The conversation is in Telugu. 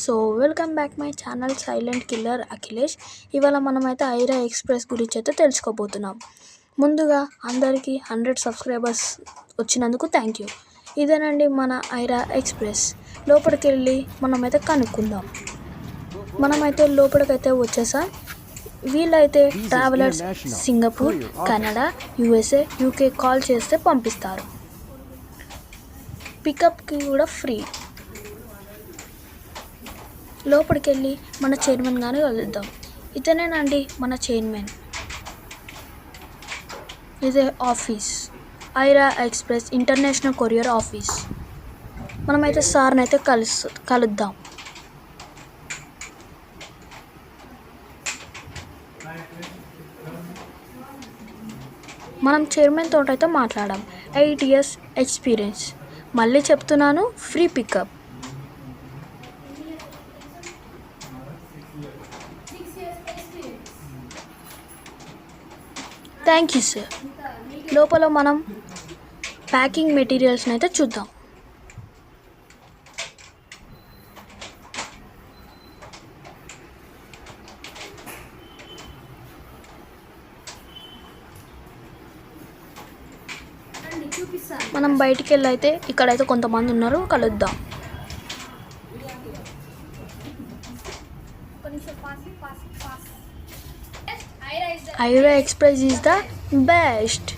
So welcome back my channel silent killer Akhilesh. ఇవాళ మనమైతే ఐరా ఎక్స్ప్రెస్ గురించి అయితే తెలుసుకోబోతున్నాం. ముందుగా అందరికీ 100 సబ్స్క్రైబర్స్ వచ్చినందుకు థ్యాంక్ యూ. ఇదేనండి మన ఐరా ఎక్స్ప్రెస్. లోపలికి వెళ్ళి మనమైతే కనుక్కుందాం. మనమైతే లోపలికైతే వచ్చేసాం. వీళ్ళైతే travellers Singapore, Canada, USA, UK call చేస్తే పంపిస్తారు. పికప్కి కూడా ఫ్రీ. లోపలికి వెళ్ళి మన చైర్మన్ గారిని కలుద్దాం. ఇతనేనండి మన చైర్మన్. ఇదే office, Aira express international courier office. మనమైతే సార్ని అయితే కలుద్దాం. మనం చైర్మన్ తోట అయితే మాట్లాడాం. 8 years ఎక్స్పీరియన్స్. మళ్ళీ చెప్తున్నాను, free pickup. Thank you sir. లోపల మనం ప్యాకింగ్ మెటీరియల్స్ని అయితే చూద్దాం. మనం బయటికి వెళ్ళి అయితే ఇక్కడైతే కొంతమంది ఉన్నారు, కలుద్దాం. Aira express is the best.